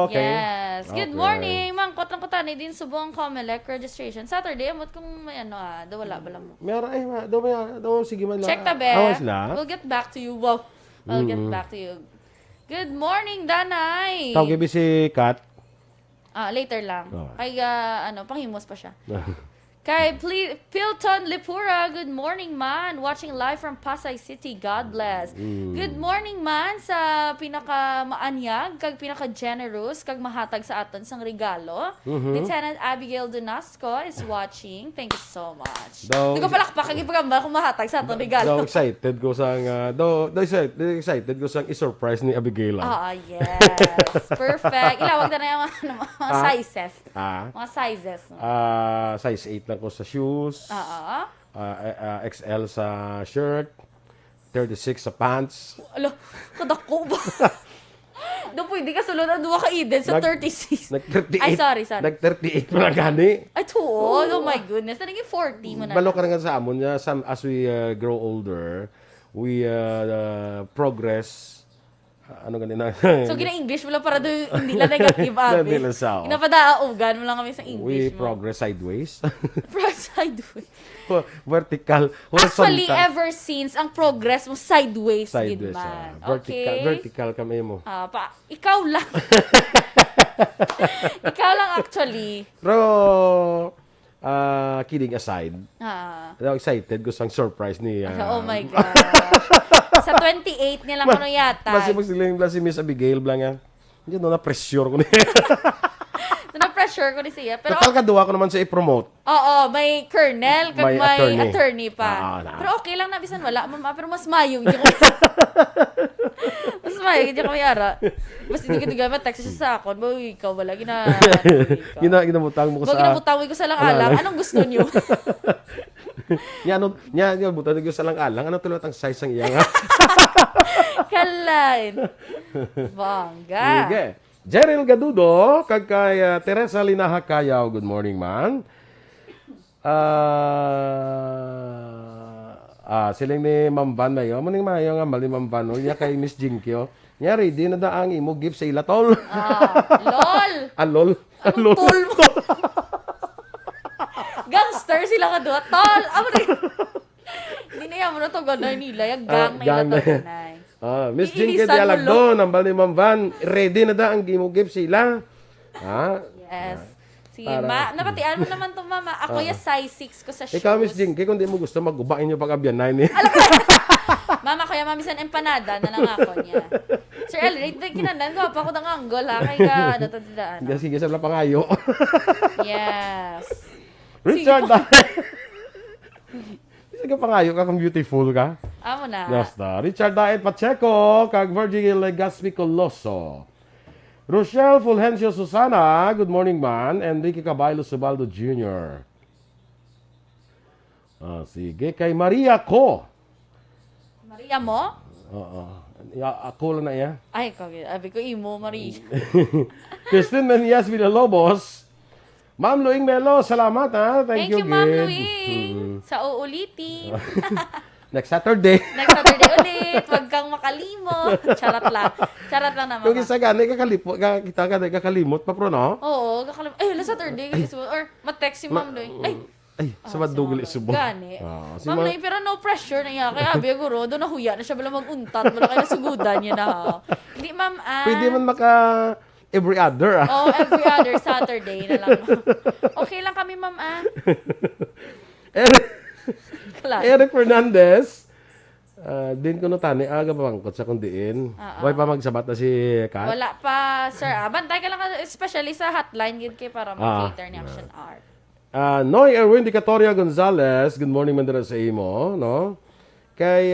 Okay. Yes. Good Okay. morning. Mangkot lang ko tani din subuang COMELEC registration. Saturday, amot kung may ano do wala bala mo. Meron daw sige man. Check tabi. Awas na. We'll get back to you. Wow. We'll get back to you. Good morning, Danay. Tawag gibi si Kat. Later lang. Oh. Kay panghimos pa siya. Kay Pilton Lipura, good morning man. Watching live from Pasay City. God bless. Good morning man sa pinaka-maanyag, kag pinaka-generous, kag mahatag sa aton sang regalo. Lieutenant Abigail Donasco is watching. Thank you so much. Di ko palakpak, kag ipagamba kung mahatag sa aton regalo. Excited ko sang excited ko sang i-surprise ni Abigail. Yes. Perfect. Ilawag na yung mga sizes. Mga sizes. Size 8 lang ko sa shoes. XL sa shirt. 36 sa pants. Ala, kadako ba? Doon pwede ka sulod ang duwa ka Eden sa 36. Nag-38. Ay, sorry. Nag-38 mo lang gani. Ay, tuod. Oh my goodness. Naging 40 mo na. Balo ka nga sa amon niya. As we grow older, we progress. Ano ganina? So, gina-English mo lang para hindi lang negative, abi. Hindi lang sa Ginapadaaogan mo lang kami sa English we progress sideways. Sideways. Vertical. Actually, horizontal. ever since, ang progress mo sideways, Sideways. man. Vertical, Okay? vertical kami mo. Ikaw lang. Ikaw lang actually. Pero, kidding aside, excited ko sang surprise ni... Oh my God. Sa 28 niya lang ano yata. Basi magsiling si Miss Abigail blang yan. Hindi na pressure ko niya. Na-pressure ko ni siya. Pero, Total kaduwa ko naman sa i-promote. Oo, may colonel, kag May may attorney. attorney pa. Na. Pero okay lang na, bisan wala. Mama, pero mas mayong. Mas mayong, hindi kami ara. Basta hindi ko gamit, text siya sa akin. Boy, ikaw wala, Ginamutang mo ko sa... Ginamutang ko sa lang-alang. Anong gusto niyo? Butang ko sa lang-alang. Ano tulad ang size ang iyang? Kalain. Bangga. Sige. Jeril Gadudo, kag kay Teresa Linaha Kayaw, good morning man. Siling ni Ma'am Van mayo, maning mayo nga mali Ma'am Van, niya kay Miss Jinkyo. Niya ready na daang imo gift sa ilatol. Lol. Lol. Lol. Tol mo. Gangster sila ka doon. Tol. Hindi na yan mo na ito gano'n nila. Yung gang na ilatol na. Miss Jinky Dialagdo, nambal ni Ma'am Van, ready na da ang gimugip sila. Yes. Sige, napatian mo naman to mama. Ako yung size 6 ko sa shoes. Ikaw, Miss Jinky, kung di mo gusto, maggubain nyo pag-abyanan eh. Mama, kuya mamisan empanada na lang ako niya. Sir Elric, kinandan ko pa ako ng anggol ha. Kaya ka, natandaan. Sige, sa pangayo. Yes. Richard, sige pangayo ka kung beautiful ka. Amo na. Basta. Richard Daet Pacheco, kag Virgil Legaspi Coloso. Rochelle Fulgencio Susana, good morning man. Enrique Caballo Subaldo Jr. Sige, kay Maria Ko. Maria mo? Oo. Ako lang na iya. Ay, abi ko imo, Maria. Christine Menias Villalobos. Ma'am Luing Melo, salamat ha. Thank you, Ma'am Gid. Luing. Sa uulitin. Next Saturday. Next Saturday ulit. Huwag kang makalimot. Charot lang. Charot lang naman. Yung isa gani, kita ka kakalimot pa pro, no? Oo, kakalimot. Ay, wala Saturday. Or ma-text si Ma'am Luing. Ay, sa madugol isubo. Gani. Si Ma'am Luing, pero no pressure na niya. Kaya abi guro, doon nahuya na siya. Bala mag-untat. Bala kayo nasugudan niya na ha. Hindi, Ma'am. Pwede man every other. Every other Saturday na lang. Okay lang kami, Ma'am. Eric Fernandez. Din ko tani aga pamangkot sa kundiin. Way pa magsabat na si Kat. Wala pa, sir. Bantay ka lang, especially sa hotline, yun kay para mag-cater ni Aksyon R. Noy Erwin Dicatoria Gonzalez, good morning man sa imo, no? Kay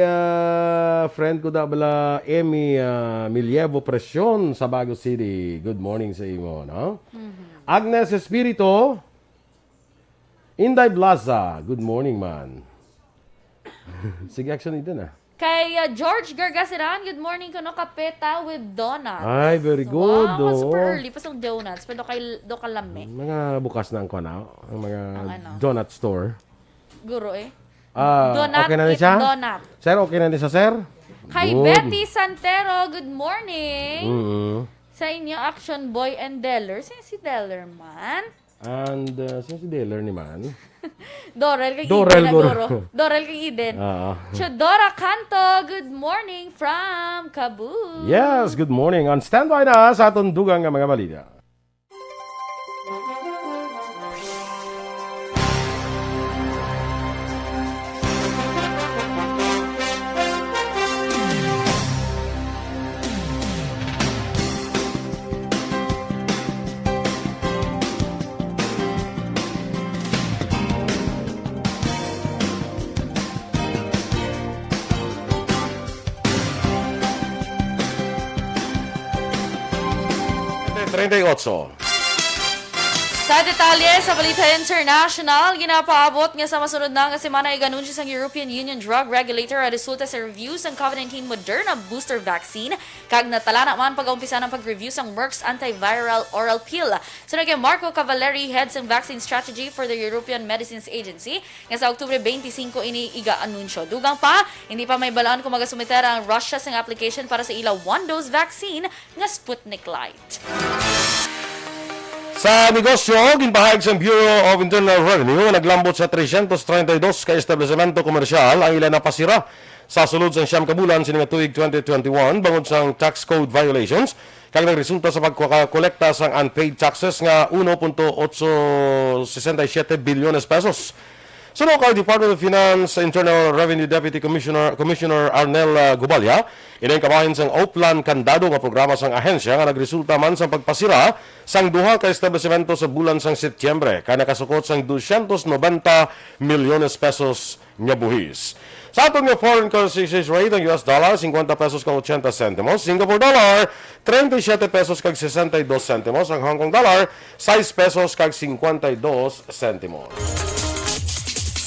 friend ko da bala Emmy Milievo Presyon sa Bago City. Good morning sa imo, no? Agnes Espirito Inday Blaza, good morning man. Sige, action ito na. Kay George Gargasiran, good morning ko no kapeta with donuts. Ay, very good. Wow, super early pa sa donuts. Pero do kalami. Mga bukas na ang mga donut store. Guro eh. Donut, okay na ni siya? Donut. Sir, okay na ni siya, sir? Kay Good. Betty Santero, good morning. Sa inyo, Action Boy and Deller. Sino si Deller man? And sino si Deller ni man? Dorel kay Dorel, Eden. Dorel. Dorel kay Eden. Chodora Canto, good morning from Cebu. Yes, good morning. On standby na sa atong dugang nga mga balita. Sa detalye sa Balita International, ginapaabot nga sa masunod na nga semana iganunsyo sa European Union Drug Regulator ang resulta sa review sa COVID-19 Moderna booster vaccine kag natala naman pag-umpisa ng pag-review sa Merck's antiviral oral pill. Sunod kay Marco Cavalieri, head sa vaccine strategy for the European Medicines Agency, nga sa Oktubre 25 ini iga-anunsyo. Dugang pa, hindi pa may balaan kung magasumiter ang Russia sa application para sa ila one-dose vaccine nga Sputnik Light. Sa negosyo, ginpahayag sa Bureau of Internal Revenue, naglambot sa 332 ka establishmento komersyal ang ilan na pasira sa sulod sa siyam kabulan sining tuig 2021 bangod sa tax code violations kag nagresulta sa pagkolekta sa unpaid taxes nga 1.867 bilyones pesos. Sunod kay Department of Finance Internal Revenue Deputy Commissioner Arnel Gubalya, inay kabahin sang Oplan Kandado nga programa sang ahensya nga nagresulta man sa pagpasira sang duha ka establishmento sa bulan sang Setyembre kay nakasukot sang 290 milyones pesos nga buhis. Sa atong nga foreign currency exchange rate, ang US dollar 50 pesos kag 80 centimos, Singapore dollar 37 pesos kag 62 centimos, ang Hong Kong dollar 6 pesos kag 52 centimos.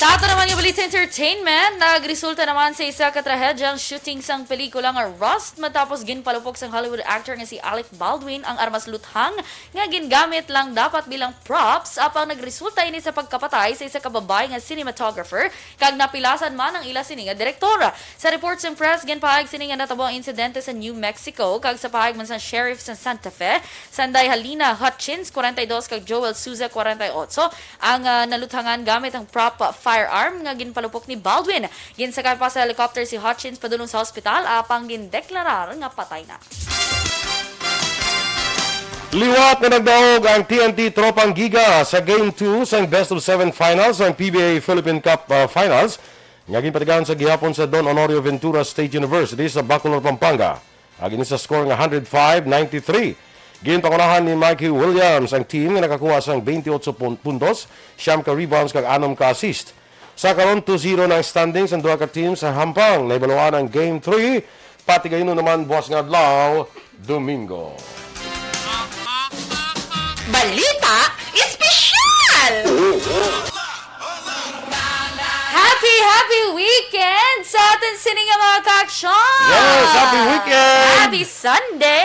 Sa ato naman yung Balita Entertainment, nagresulta naman sa isa katrahedyang shooting sang pelikula nga Rust matapos ginpalupok sang Hollywood actor nga si Alec Baldwin ang armas luthang nga gingamit lang dapat bilang props apang nagresulta ini sa pagkapatay sa isa ka babae nga cinematographer kag napilasan man ang ila sini nga direktora. Sa reports ng press, ginpahayag sini nga natabo ang insidente sa New Mexico kag sa pahayag man sa sheriff sa Santa Fe, Sanday Halina Hutchins 42 kag Joel Souza 48 ang naluthangan gamit ang prop firearm nga ginpalupok ni Baldwin. Ginsakay pa sa helicopter si Hutchins padulong sa ospital apang gindeklarar nga patay na. Liwat na nagdaog ang TNT Tropang Giga sa Game 2 sa Best of 7 Finals ng PBA Philippine Cup Finals. Nga ginpatigaan sa gihapon sa Don Honorio Ventura State University sa Bacolor, Pampanga. Agin sa score nga 105-93. Ginpangunahan ni Mikey Williams ang team nga nakakuha sang 28 puntos, 9 ka rebounds kag 6 ka assist. Sa karon 2-0 ng standings ang duha ka team sa Hampang. Naibaluan ang Game 3. Pati gayuno naman buwas nga adlaw, Domingo. Balita Espesyal! Happy weekend sa atin sining nga mga ka-aksyon! Yes, happy weekend! Happy Sunday!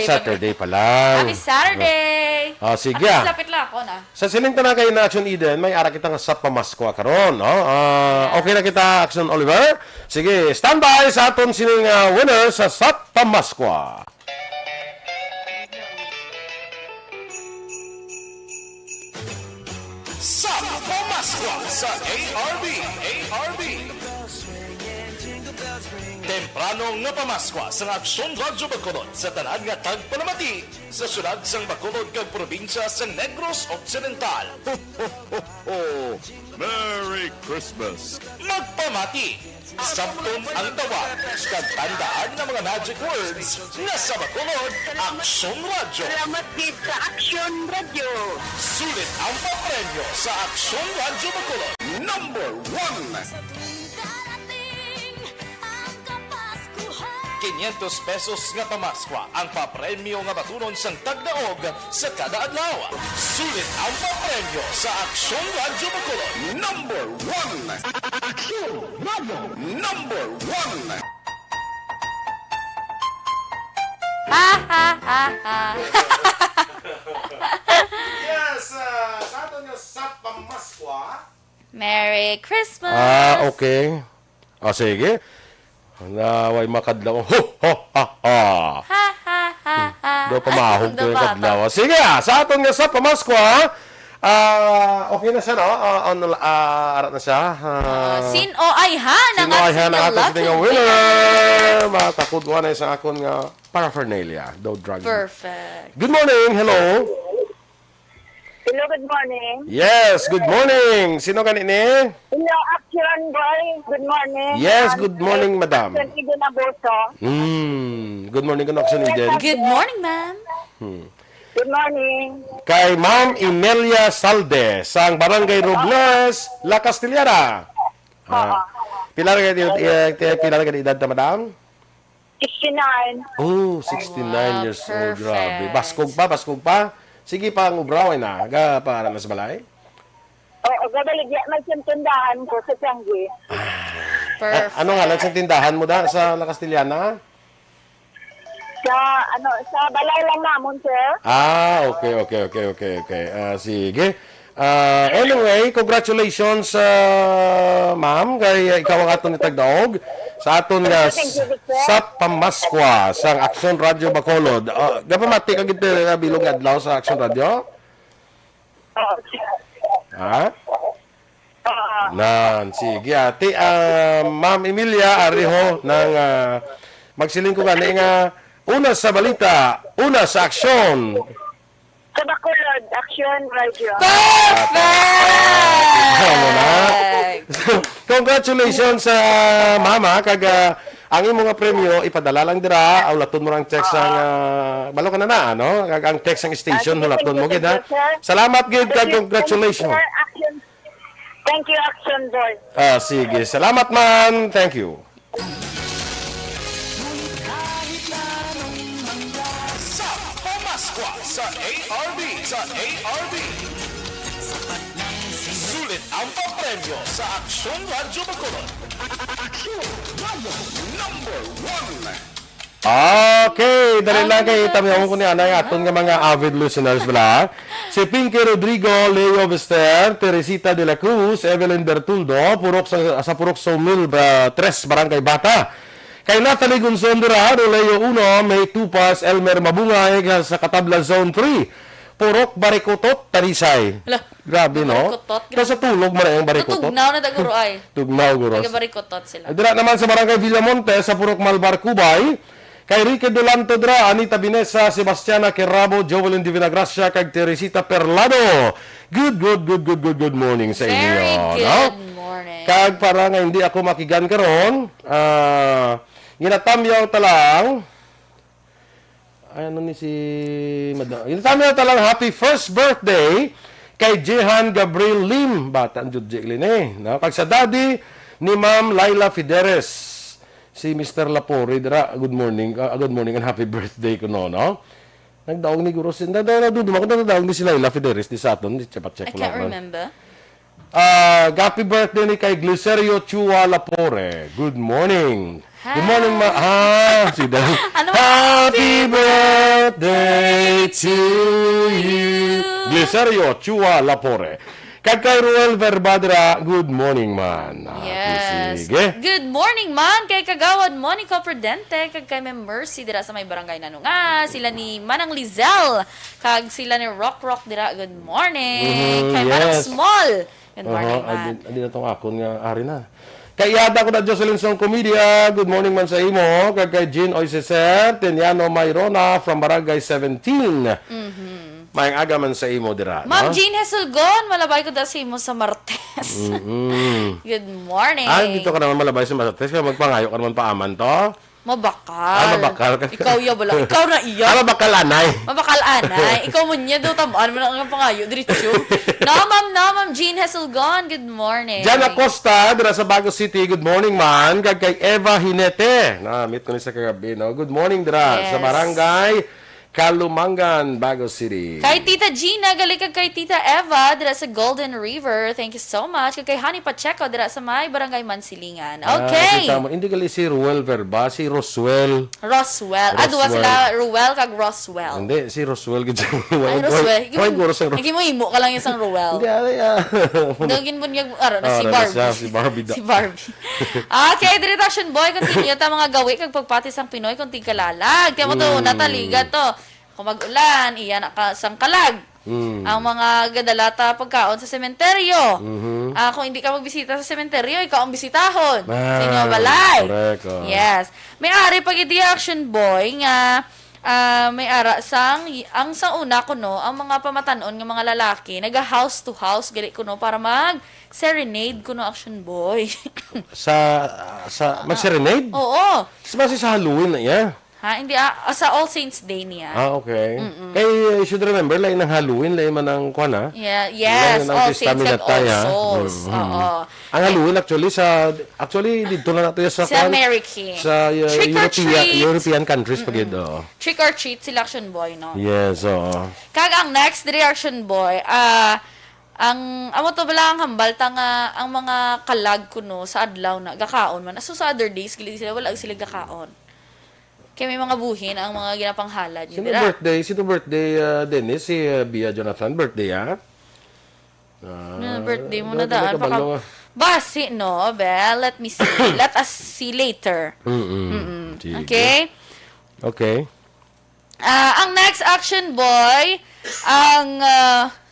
Saturday pala. Happy Saturday! Sige. Lapit lang ako na. Sa sininta na kayo na Action Eden, may ara kita nga sa pamasko karon, no? Okay na kita, Action Oliver? Sige, standby sa aton sining winner sa Sat Pamaskwa. Sa Pamaskwa sa ARB. Temprano nga pamaskwa sa Aksyon Radyo Bacolod sa tanan nga tagpanamati sa syudad sang Bacolod kag probinsya sa Negros Occidental. Merry Christmas! Magpamati! Sabton ang tawag kag tandaan ng mga magic words nga sa Bacolod, Aksyon Radyo. Salamat din sa Aksyon Radio. Sulit ang papremyo sa Aksyon Radyo Bacolod. Number 1! 500 pesos nga pamaskwa ang papremyo nga batunon sang tagdaog sa kada adlaw. Sulit ang papremyo sa Aksyon Radyo Bacolod. Number 1! Aksyon Radio! Number 1! Ha ha ha ha! Yes, sa aton nga sa pamaskwa. Merry Christmas! Okay. Sige. Naway makadlaw. Ho, ho, ha, ha. Ha ha ha ha! Do pamahog Do ko yung bata. kadlaw. Sige, sa aton nga sa pamaskwa, okay na siya, no? Arat na siya. Sino ay ha? Sino ay ha na ato siya nga winner? Matakot ko na sa akon nga paraphernalia. Do drug. Perfect. Good morning, hello. Hello, good morning. Yes, good morning. Sino kanini? Hello, Aksyon boy. Good morning. Yes, good morning, madam. Aksyon Eden Aboso. Good morning, good Aksyon Eden. Good morning, ma'am. Good morning. Kay Ma'am Imelia Salde, sang Barangay Robles, La Castillera. Pilar ka edad na, madam? 69. Oh, 69 years old. perfect. Grabe. Baskog pa. Sige pa, ang ubraway na. Para na sa balay. Oo, gabaligya. May tindahan ko sa Tianggi. Perfect. Ano nga lang sa tindahan mo da sa La Castillana? Sa balay lang namon, sir. Okay. Sige. Anyway, congratulations, ma'am, kay ikaw ang aton ni Tagdaog sa aton nga sa pamaskwa sa Aksyon Radio Bacolod. Gapamati ka gid bilog adlaw sa Aksyon Radio? Oo. Ha? Sige. Ati, Ma'am Emilia Ariho ng magsiling ko gani nga una sa balita, una sa aksyon. Sa Bacolod, Aksyon Radio. Perfect! Congratulations sa mama kag ang imong nga premyo ipadala lang dira aw laton mo ang text ang balo ka na ano kag ang text ang station laton mo gid ha. Salamat gid kag congratulations. Thank you, Aksyon boy. Sige, salamat man. Thank you. Sa pamaskwa sa ARB. Sulit ang papremyo sa Aksyon Radyo Bacolod. Aksyon Radyo number 1. Okay, dali lang kay tamiyong ko ni anay aton nga mga avid listeners bala. Si Pinky Rodrigo, Leo Bester, Teresita de la Cruz, Evelyn Bertuldo, sa Purok Sawmill, 3 Barangay Bata. Kay Natalie Gonzondera, Leo 1, May Tupas, Elmer Mabungay sa Katabla Zone 3. Purok Barikotot, Tarisay. Hala, Grabe, no? Barikotot, Tapos sa tulog mo na yung Barikotot. Tutugnaw na daguro ay. Tugnaw, guros. Nagabarikotot sila. Dira naman sa Barangay Villamonte, sa Purok Malbar, Cubay. Kay Ricky Dulanto dra, Anita Binesa, Sebastiana Kerrabo, Jovelyn de Villagracia, kay Teresita Perlado. Good morning sa inyo. Very good No? morning. Kag para nga hindi ako makigan karon, ginatamyaw talang ano ni si Madam. Ginatamyaw talang happy first birthday kay Jehan Gabriel Lim, bata ang Judje Line, no? Kag sa daddy ni Ma'am Laila Fideres, si Mr. Lapore, dira, good morning and happy birthday ko no. Nagdaog ni Guro sin nagdaog ni si Laila Fideres di sa aton, check I ko can't lang. remember. Happy birthday ni kay Glicerio Chua Lapore. Good morning. Good morning, si Dan. Happy birthday to you. Glicerio Chua Lapore. Kag kay Ruel Verbadra, good morning, man. Yes. Sige. Good morning, man. Kay Kagawad Monica Prudente. Kag kay Ma'am Mercy dira sa may barangay Nanunga. Sila ni Manang Lizelle. Kag sila ni Rock dira. Good morning. Kay Manang Small. Good morning, man. Adi na itong akon nga ari na. Kay Yada ko na Jocelyn Song Comedia. Good morning man sa imo. Kag kay Jean Oiseser, Teniano Mayrona from Barangay 17. Mayang aga man sa imo dira. Ma'am no? Jean Hesulgon, malabay ko daw sa imo sa Martes. Good morning. Dito ka naman malabay sa Martes. Kaya magpangayo ka naman paaman to. Mabakal. Mabakal ka. Ikaw ya bala. Ikaw na iya. Mabakal anay. Mabakal anay. Ikaw mo niya daw tamaan mo na ang pangayo. Diretso. No, Ma'am Jean Hesulgon. Good morning. Jan Acosta, dira sa Bago City. Good morning, man. Kag kay Eva Hinete. Na-meet ko ni sa kagabi, no? Good morning, dira. Yes. Sa Barangay Kalumangan, Bago City. Kay Tita Gina, galing kag kay Tita Eva, dira sa Golden River. Thank you so much. Kag kay Honey Pacheco, dira sa may Barangay Mansilingan. Okay. Hindi gali si Ruel Verba, si Roswell. Roswell. Duwa sila, Ruel kag Roswell. Hindi, si Roswell. Ay, Roswell. Nagimo ka lang yung isang Ruel. Hindi, Dagin mo niya, si Barbie. Si Barbie. Si Barbie. Okay, Direction Boy, continue ta mga gawi kag pagpatis ang Pinoy kunting kalalag. Tiyan mo to, Natalie, gato. Kung mag-ulan, iyan sang kalag. Ang mga gadalata pagkaon sa sementeryo. Kung hindi ka magbisita sa sementeryo, ikaw ang bisitahon. Sa inyong balay. Correct. Yes. May-ari pag Aksyon boy nga may ara ang sa una kuno ang mga pamatanon ng mga lalaki naga house to house gali kuno para mag serenade kuno Aksyon boy. sa mag-serenade? Oo. Sa Halloween na yan. Ha, hindi sa All Saints Day niya. Okay. Kaya you should remember, lain ng Halloween, lain man ang kwan, ha? Yeah, yes, All Saints kag All Souls. Oo. Ang Halloween actually dito na nato sa Sa America. Sa Trick or treat. European countries pag ito. Trick or treat sila Aksyon boy, no? Yes, oo. Kag ang next Aksyon boy, ang amo to bala ang hambal ta nga ang mga kalag kuno sa adlaw na gakaon man. Aso sa other days gili sila wala sila gakaon. Kaya may mga buhin ang mga ginapanghalad. Sino birthday, Dennis? Si Bia Jonathan, birthday, ha? Birthday mo na daan. Basi, no, Bel? Let me see. Let us see later. Okay? Okay. Ang next Aksyon boy, ang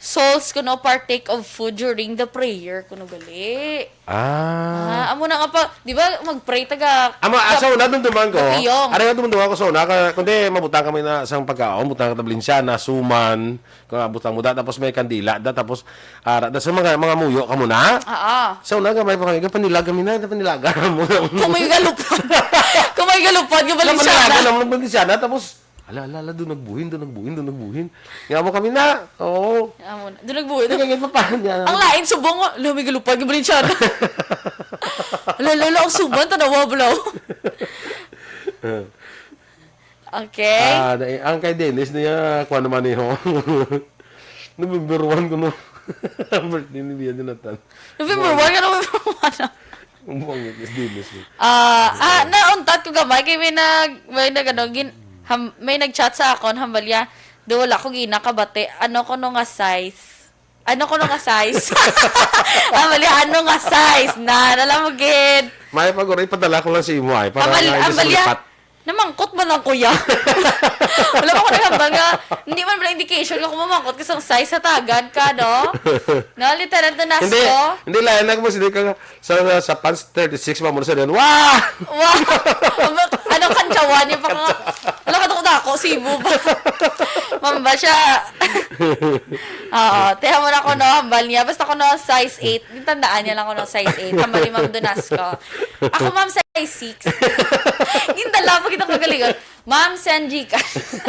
souls kuno partake of food during the prayer kuno gali. Amo na nga pa, di ba mag-pray taga Asa una dumduman ko. Kapiyong. Ano nga dumduman ko sa una kundi mabutang kami na sang pagkaon, butang tablinsyana, suman, kung butang muda tapos may kandila tapos sa mga muyo kamo na. Sa una gamay pa kami panilaga mi na panilaga mo. Kung may galupad. Kung may galupad nga balinsyana tapos ala, doon nagbuhin. Nga mo kami na. Oo. Doon nagbuhin. Nagagit pa pa niya. Ang lain, subong nga. Alam, may galupad, gabalin siya na. Lalo, ang suban, tanawa, bulaw. Okay. Ang kay Dennis niya, kuha naman niyo. November 1 ko no. Birthday ni Bia Jonathan. November 1 ka, November 1. Ang bangit is Dennis. Nauntat ko gamay, kaya may nag-chat sa akon, hambalya, do wala ko ginakabate, ano ko no nga size? Hambalya, ano nga size? Alam mo, gid. May pag-uray, padala ko lang sa imo ay, para nga sa lipat. Namangkot man lang kuya. Wala pa ko naghambal nga. Hindi man pala indication nga kung mamangkot ka sa size sa tagad ka, no? No, literal na nasko. Hindi lang, mo sila ka sa pants 36, mamuna sa din. Wow! Ano kantsawan niya pa nga. Wala ka dako, sibo ba? Mamba siya. Oo, tiha mo na ko no, hambal niya. Basta ko no, size 8. Tandaan niya lang ko no, size 8. Hambal ni Ma'am Donasco. Ako, Ma'am, size 6. Gindala pa kita kagalingan. Ma'am, send Gcash.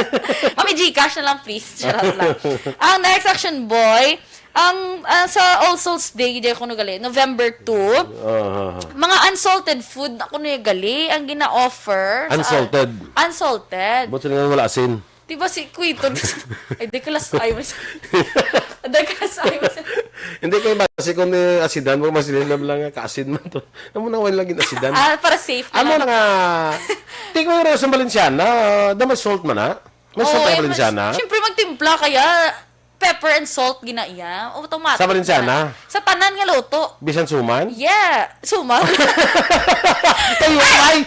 Ma'am, Gcash na lang, please. Charot lang. Ang next Aksyon boy, sa All Souls Day, di ako nagali, November 2, mga unsalted food ako nagali, ang gina-offer. Unsalted? Unsalted. Ba't sila nga wala asin? Diba si Quito? Ay, di kalasay mo siya. Di kalasay mo siya. Hindi kayo ba? Kasi kung asidan mo, masilin lang ka-asin man to. Ano mo na wala lagi asidan? Para safe na. Ano na nga? Tingko yung sa Balenciana, damay salt man na? May salt na Balenciana? Siyempre magtimpla kaya pepper and salt ginaiya. Automatic. Sa Balenciana? Sa tanan nga loto. Bisan suman? Yeah. Suman? Kayo ay!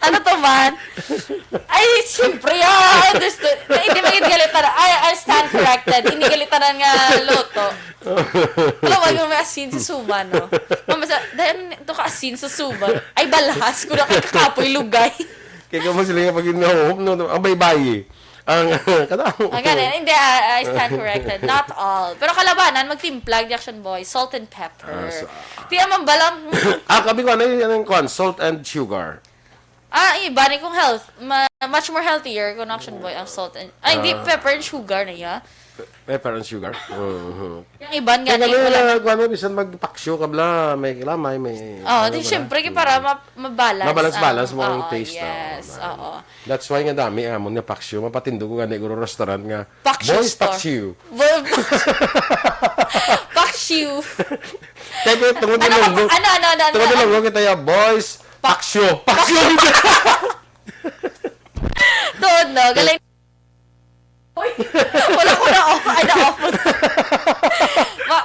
Ano to man? Ay, siyempre, I understood. Hindi magiging galitan. I stand corrected. Hindi galitan nga loto. Alam mo, may asin sa suman, no? Mama, dahil ito ka asin sa suman, ay balhas ko na kakapoy lugay. Kaya ka mo sila nga pag in-hope, no? Ang baybayi. Ang ganun. Hindi, I stand corrected. Not all. Pero kalabanan, magtimplag di Aksyon boy. Salt and pepper. Tiya man balang... Kami ko, ano yung salt and sugar? Iba ni kong health. Much more healthier kung Aksyon boy ang salt and... hindi, pepper and sugar na iya. Pepper and sugar? Yung iban nga na yung wala. Kung bisan magpaksyo ka bla, may kilamay, may... di syempre, para mabalance. Mabalance mo ang taste. Yes, oo. That's why nga dami, amon nga paksyo. Mapatindo ko nga na restaurant nga. Paksyo Boys, store. paksyo. Paksyo. Teka, tungod na lang. Tungod na lang kita ya, boys, paksyo. Paksyo! Doon, no? Galing. Wala ko na off. Ay, na-off mo.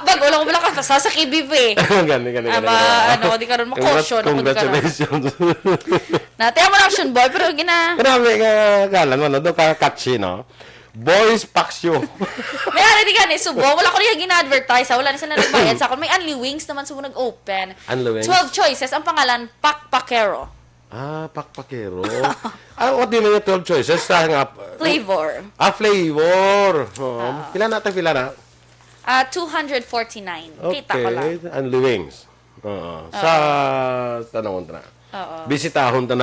Bag, wala ko ka sa KBB. Gani. Ano, di ka rin makosyon. Congratulations. Natiyan mo na action boy, pero Grabe ka kalan mo, no? Doon ka catchy, no? Boys Paksyo. may hari di ka ni Subo. Wala ko rin gina-advertise. Wala na sila nagbayad sa akin. May Unli Wings naman Subo nag-open. Unli Wings? 12 choices. Ang pangalan, Pakpakero. Pakpakero. What do you mean 12 choices? Flavor. Flavor. Pila na? 249. Kita ko lang. Unli Wings. Sa tanong na. Bisitahon ta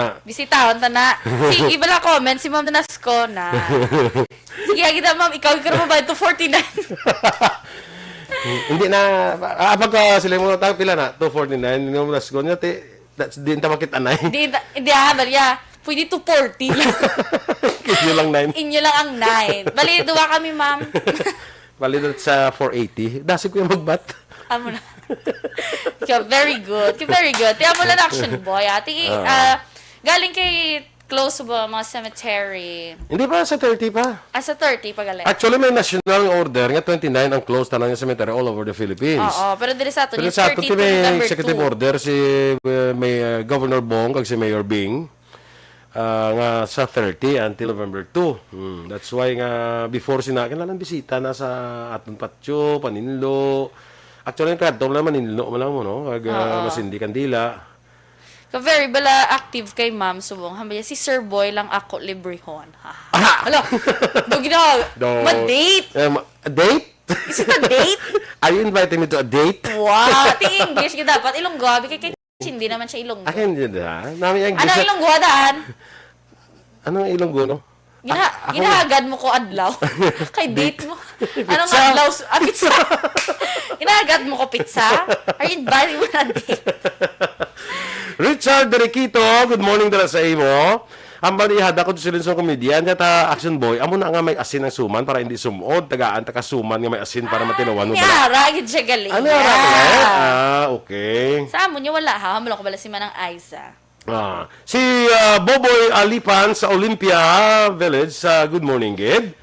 na. Sige, iba na comment. Si Ma'am Danasko na. Sige, kita Ma'am. Ikaw mo ba ito 49? Hindi na. Pagka sila mo tayo pila na. 249. Hindi mo Danasko niya. Di na makita na. Hindi Balya. Pwede 240 lang. Inyo lang 9. Inyo lang ang 9. Bali, duwa kami, Ma'am. Bali sa 480. Dasig ko yung magbat. Amo na. Very good. Tiyan mo lang action boy. Galing kay close ba mga cemetery. Hindi pa sa 30 pa. Sa 30 pa galing. Actually may national order nga 29 ang close tanan ng cemetery all over the Philippines. Oo, pero dili sa ato Pero ni sa ato 30 may November executive 2. order si may Governor Bong kag si Mayor Bing nga sa 30 until November 2. That's why nga before sinakin lang bisita na sa aton patio, Paninlo. Actually, kadto naman Maninlo mo lang mo, no? Kag Masindi Candila. Very bala active kay Ma'am Subong. Hambaya si Sir Boy lang ako librehon. Hala. Ma-date. A date? Is it a date? Are you inviting me to a date? Wow. English ka dapat. Ilonggo. Kay hindi naman siya Ilonggo. Akin din ha. Nami ang Ano Ilonggo daan? Anong Ilonggo, no? Ginahagad mo ko adlaw. Kay date mo. Anong adlaw? Pizza. Ginahagad mo ko pizza? Are you inviting mo na date? Richard Derequito, good morning dala sa imo. Ang balihad ako sa linsong komedyan, yata action boy, amo na nga may asin ng suman para hindi sumod, tagaan takasuman nga may asin para matinawan mo. Niara, yun siya galing. Ano yara? Okay. Sa amo niyo wala ha, hamalo ko bala si Manang Aiza. Si Boboy Alipan sa Olympia Village sa Good Morning Gid.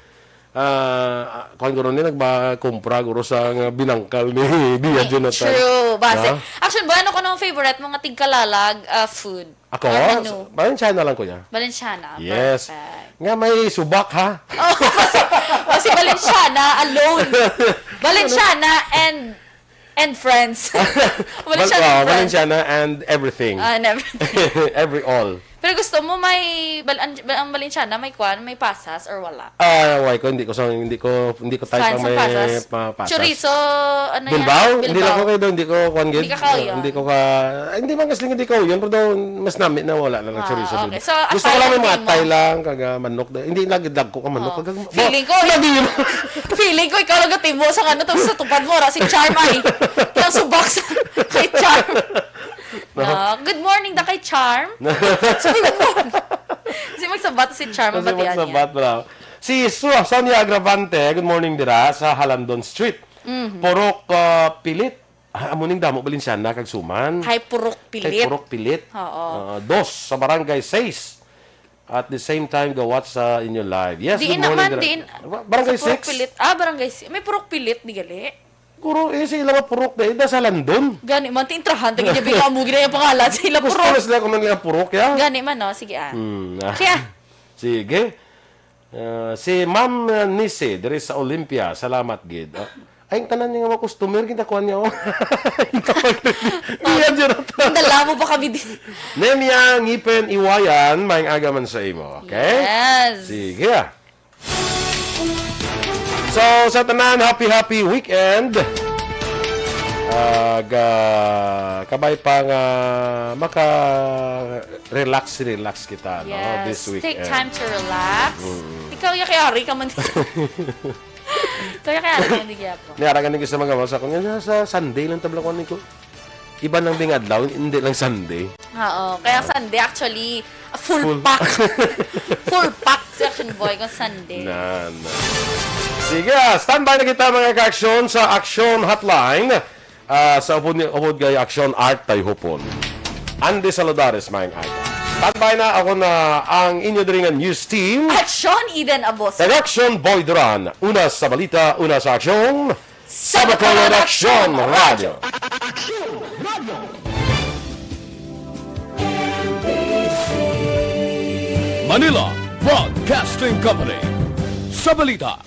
Kuan guro ni nagba-kumpra guro sa binangkal ni Bia Jonathan. True. Base. Actually, ano ko nung favorite mga tigkalalag food? Ako? Balenciana lang ko niya. Balenciana. Yes. Perfect. Nga may subak ha. Kasi Balenciana alone. Balenciana and friends. Valenciana and everything. And everything. Every all. Pero gusto mo may ang Balenciana may may pasas or wala? Why ko hindi ko type ang may pasas. Chorizo ano yan? Bilbao? Hindi na ko kayo doon, hindi ko kuan gid. Hindi ka kauyo. Hindi man kasi hindi ko yun, pero mas namin na wala na ng chorizo. Okay. So, gusto ko lang may matay lang kag manok. Hindi lagid-lag ko ka manok kag. Feeling ko ikaw lang timo sa ano to sa tupad mo ra si Charm ay. Kaya subak kay Charm. Good morning da kay Charm. Sabi mo. Kasi magsabat si Charm ang batian niya. Magsabat bravo. Si Sonia Agravante, good morning dira sa Halandon Street. Purok pilit. Amuning damo Balenciana kag suman. Hay purok pilit. Purok pilit. Oo. Dos sa Barangay 6. At the same time go watch sa inyo live. Yes, good morning dira. Barangay 6. Barangay 6. May purok pilit di gali. Kuro, sila nga purok na sa Landon. Gani man, tintrahan. Tagi niya bigla mo gina yung pangalan. Sila purok. Gusto sila kung nila purok, ya? Gani man, no? Sige, Kaya. Sige. Si Ma'am Nise, dari sa Olympia. Salamat, Gid. Ay, tanan niya mga customer, kinakuha niya. Dala mo ba kami din? Nemya, Ngipen, Iwayan, maing agaman sa imo. Okay? Yes. Sige. So, sa tanan, happy weekend. Kabay pa nga maka-relax kita, yes. No? This weekend. Take time to relax. Ikaw yakayari ka man. Ikaw yakayari ka man di po. Niaragan din ko sa mga masa ko. Sa Sunday lang tablakuan ko. Iba nang bingadlaw, hindi lang Sunday. Oo. Kaya Sunday actually, full pack. Full pack si Action Boy kung Sunday. Sige, standby na kita mga ka-aksyon sa Aksyon Hotline. Sa upod kay Aksyon Art tayo hupon. Andy Saladares, mga aga. Standby na ako na ang inyo diringan news team. At Sean Eden Aboso. Aksyon Boy Duran. Una sa balita, una sa aksyon. sa Bacolod Aksyon Radio. Manila Broadcasting Company. Sa balita,